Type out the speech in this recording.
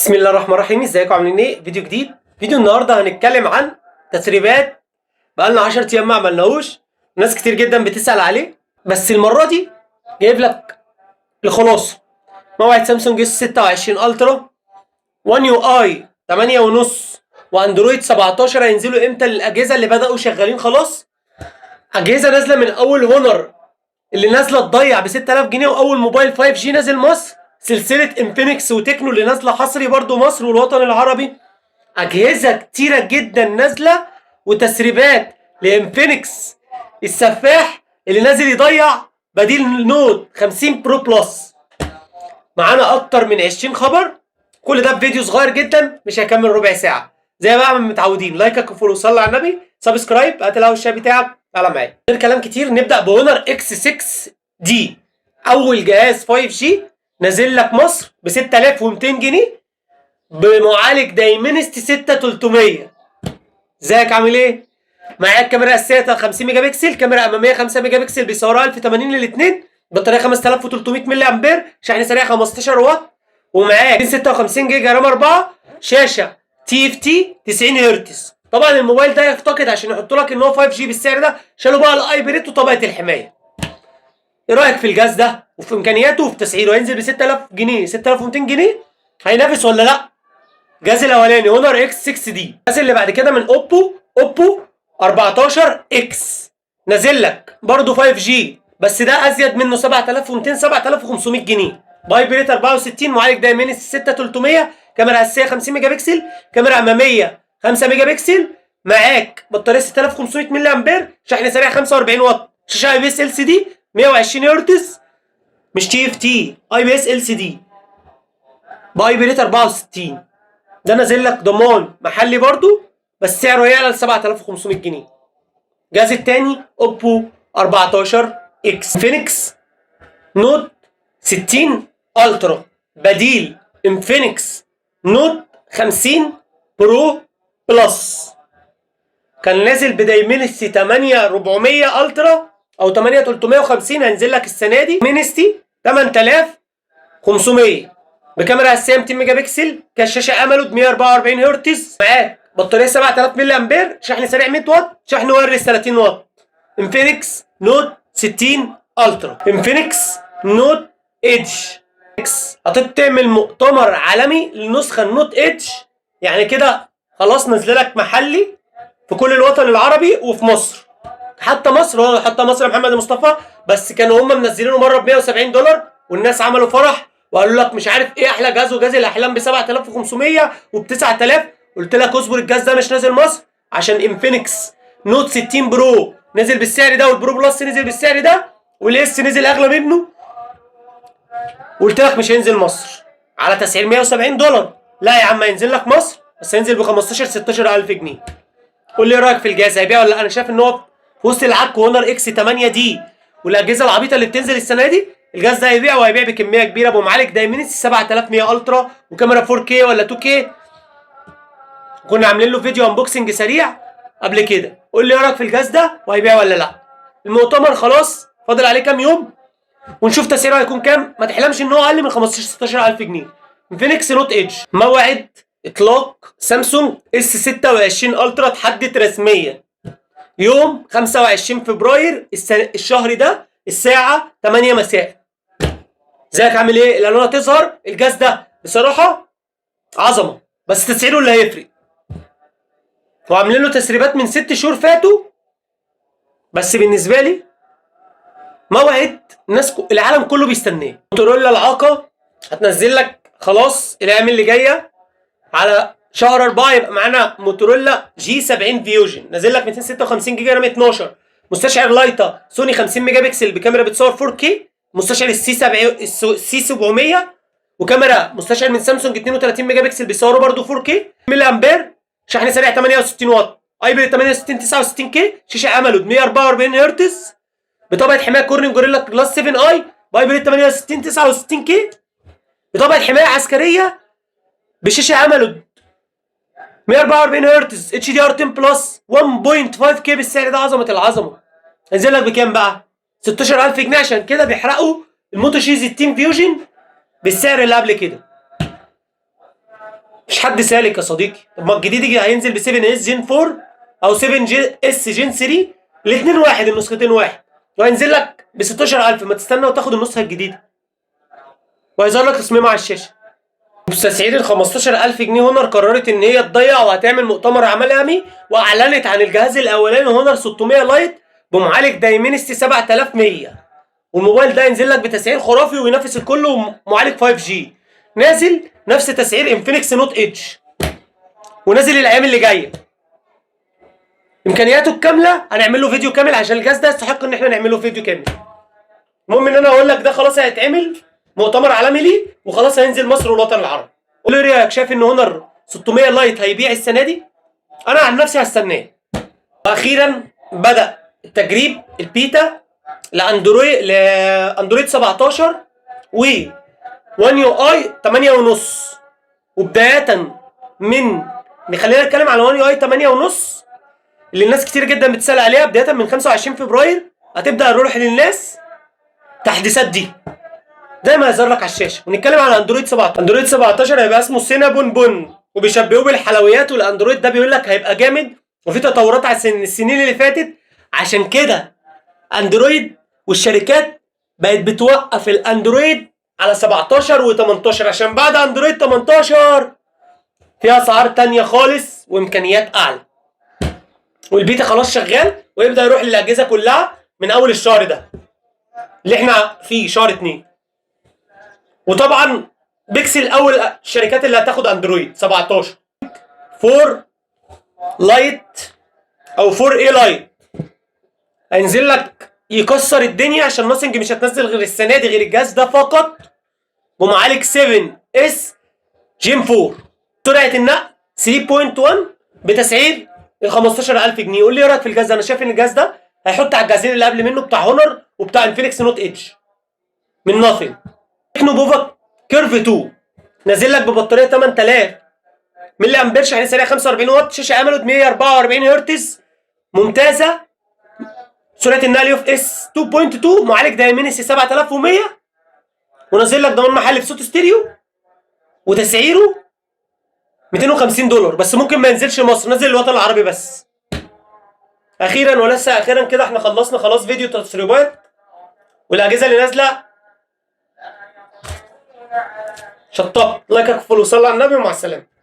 بسم الله الرحمن الرحيم. ازيكم عاملين ايه؟ فيديو جديد. فيديو النهارده هنتكلم عن تسريبات بقالنا 10 ايام ما عملناهوش، ناس كتير جدا بتسأل عليه، بس المره دي جايب لك الخلاصه. موعد سامسونج اس 26 الترا، وان يو اي 8.5 واندرويد 17 هينزلوا امتى للاجهزه اللي بدأوا شغالين خلاص. اجهزه نازله من اول هونر اللي نازله تضيع ب 6000 جنيه، واول موبايل 5G نازل مصر، سلسله انفينكس وتكنو اللي نازله حصري برضو مصر والوطن العربي. اجهزه كتيره جدا نازله، وتسريبات لانفينكس السفاح اللي نازل يضيع بديل نوت 50 برو بلس. معانا اكتر من 20 خبر، كل ده في فيديو صغير جدا مش هيكمل ربع ساعه. زي بقى ما متعودين، لايكك وفولو، صلي على النبي، سبسكرايب، هات القهوه الشاي بتاعك، تعالى معايا. غير كلام كتير نبدا بهونر اكس 6 دي، اول جهاز 5G نازل لك مصر ب 6200 جنيه بمعالج دايمنستي 6300. ازيك عامل ايه؟ معاك كاميرا اساسيه 50 ميجا بكسل، كاميرا اماميه 5 ميجا بكسل بيصورها 1080 للاثنين، بطاريه 5300 ملي امبير، شحن سريع 15 واط، ومعاك 56 جيجا رام 4، شاشه تي اف تي 90 هرتز. طبعا الموبايل ده يفتقد عشان يحطوا لك ان هو 5G بالسعر ده، شالوا بقى الاي بريت وطبقه الحمايه. ايه رايك في الجهاز ده وفي امكانياته وفي تسعيره؟ هينزل ب 6000 جنيه 6200 جنيه، هينافس ولا لا؟ الجهاز الاولاني هونر اكس 6 دي. الجهاز اللي بعد كده من اوبو 14 اكس، نازل لك برضه 5G بس ده ازيد منه 7200 7500 جنيه، بايبريت 64، معالج دايمنستي 6300، كاميرا اساسيه 50 ميجا بكسل، كاميرا اماميه 5 ميجا بكسل، معاك بطاريه 6500 ملي امبير، شحن سريع 45 واط، شاشه اي بي اس ال سي دي 120 هرتز، مش تي اف تي، اي بي اس ال سي دي، بايبريت 64. ده نازل لك ضمان محلي برضو بس سعره يعلى ل 7500 جنيه. الجهاز التاني اوبو 14 اكس فينيكس نوت 60 الترا، بديل انفينكس نوت 50 برو بلس. كان نازل بدايمنستي 8400 الترا او 8350، هينزل لك السنه دي منستي 8500 بكاميرا اساسيه 200 ميجا بكسل، كشاشه اموليد 144 هرتز، معاك بطاريه 7000 ملي امبير، شحن سريع 100 واط، شحن وايرلس 30 واط. انفينكس نوت 60 الترا، انفينكس نوت ايدج. هتعمل مؤتمر عالمي للنسخه النوت ايدج، يعني كده خلاص نزل لك محلي في كل الوطن العربي وفي مصر، حتى مصر، حتى مصر يا محمد مصطفى. بس كانوا هم منزلينه مره ب 170 دولار، والناس عملوا فرح وقالوا لك مش عارف ايه احلى جهاز، وجهاز الاحلام ب 7500 وب 9000. قلت لك اصبر، الجهاز ده مش نازل مصر عشان انفينكس نوت 60 برو نزل بالسعر ده، والبرو بلس نزل بالسعر ده، والاس نزل اغلى منه. قلت لك مش هينزل مصر على تسعير 170 دولار. لا يا عم، هينزل لك مصر بس هينزل ب 15 16000 جنيه. قول لي ايه رايك في الجهاز، هيبيع ولا لا؟ انا شايف ان هو في وسط العك هونر اكس 8 دي والاجهزه العبيطه اللي بتنزل السنه دي، الجهاز ده هيبيع وهيبيع بكميه كبيره، بمعالج دايمنستي 7100 الترا وكاميرا 4K ولا 2K. كنا عاملين له فيديو انبوكسنج سريع قبل كده. قول لي ايه رايك في الجهاز ده وهيبيع ولا لا؟ المؤتمر خلاص فاضل عليه كام يوم ونشوف تسعيره هيكون كام. ما تحلمش ان هو اقل من 15 16000 جنيه. انفينكس نوت ايدج، موعد اطلاق سامسونج اس 26 الترا اتحدد رسميا يوم 25 فبراير الشهر ده الساعه 8 مساء. ازيك عامل ايه؟ الالوان هتظهر. الجهاز ده بصراحه عظمه، بس تسعيره اللي هيفرق. وعاملين له تسريبات من 6 شهور فاتوا، بس بالنسبه لي موعد العالم كله بيستناه. موتورولا العاقه هتنزل لك خلاص الايام اللي جايه على شهر 4، يبقى معانا موتورولا جي 70 فيوجن، نازل لك 256 جيجا رام 12، مستشعر لايتا سوني 50 ميجا بكسل بكاميرا بتصور 4K، مستشعر السي 700، وكاميرا مستشعر من سامسونج 32 ميجا بكسل بيصوروا برده 4K، ملي امبير، شحن سريع 68 واط، اي بي 68 69K، شاشه اموليد 144 هرتز بطبقه حمايه كورنينج جوريلا جلاس 7 اي، بايبريت 68 69K بطبقه حمايه عسكريه، بشاشه اموليد 144 هرتز، اتش دي ار 10 بلس 1.5K بالسعر ده. عظمه العظمه. هينزل لك بكام بقى؟ 16000 جنيه. عشان كده بيحرقوا الموتو جي 60 فيوجن بالسعر اللي قبل كده. مش حد سالك يا صديقي. طب ما الجديد هينزل ب 7 اس جين 4 او 7 اس جين 3، الاثنين واحد، النسختين واحد، وهينزل لك ب 16000. ما تستنى وتاخد النسخه الجديده، وهيظهر لك تصميمها على الشاشه. مستسعرين ال 15000 جنيه هونر قررت ان هي تضيع وهتعمل مؤتمر عالمي، واعلنت عن الجهاز الاولاني هونر 600 لايت بمعالج دايمنستي 7100. والموبايل ده ينزل لك بتسعير خرافي وينافس الكل، ومعالج 5G نازل نفس تسعير انفينكس نوت اتش، ونازل الايام اللي جايه. امكانياته الكامله هنعمل له فيديو كامل عشان الجهاز ده يستحق ان احنا نعمل له فيديو كامل. المهم ان انا اقول لك ده خلاص هيتعمل مؤتمر عالمي ليه، وخلاص هينزل مصر والوطن العربي. قول لي رايك، شايف ان هونر 600 لايت هيبيع السنه دي؟ انا عن نفسي هستناه. واخيرا بدا التجريب البيتا لاندرويد 17 و وان يو اي 8.5. وبدايه من خلينا نتكلم على وان يو اي 8.5 اللي الناس كتير جدا بتسال عليها. بدايه من 25 فبراير هتبدا نروح للناس التحديثات دي زي ما يظهر لك على الشاشه. ونتكلم على اندرويد 17. اندرويد 17 هيبقى اسمه سينابون بون، وبيشبهوه بالحلويات، والاندرويد ده بيقول لك هيبقى جامد وفي تطورات على السنين اللي فاتت. عشان كده اندرويد والشركات بقت بتوقف الاندرويد على 17 و18، عشان بعد اندرويد 18 في اسعار تانية خالص وامكانيات اعلى. والبيتا خلاص شغال، ويبدا يروح للاجهزه كلها من اول الشهر ده اللي احنا فيه، شهر 2. وطبعا بيكسل اول الشركات اللي هتاخد اندرويد 17. 4 لايت او 4 اي لايت هينزل لك يكسر الدنيا، عشان ناثينج مش هتنزل غير السنه دي غير الجهاز ده فقط، بمعالج 7 اس جيم 4، سرعه النقل 3.1 بتسعير ال 15000 جنيه. قول لي ايه رايك في الجهاز ده؟ انا شايف ان الجهاز ده هيحط على الجهازين اللي قبل منه بتاع هونر وبتاع انفينكس نوت اتش من ناثينج. تكنو بوفا كيرف 2 نازل لك ببطاريه 8000 ملي امبير، شحن سريع 45 واط، شاشه اموليد 144 هرتز ممتازه، سرعه النقل يو اف اس 2.2، معالج دايمنسي 7100، ونازل لك ضمان محلي في صوت ستيريو، وتسعيره $250 بس. ممكن ما ينزلش مصر، نزل الوطن العربي بس. اخيرا وليس اخيرا كده احنا خلصنا خلاص فيديو تسريبات والاجهزه اللي نازله. شطب لايك وفولو، صلى على النبي، ومع السلامه.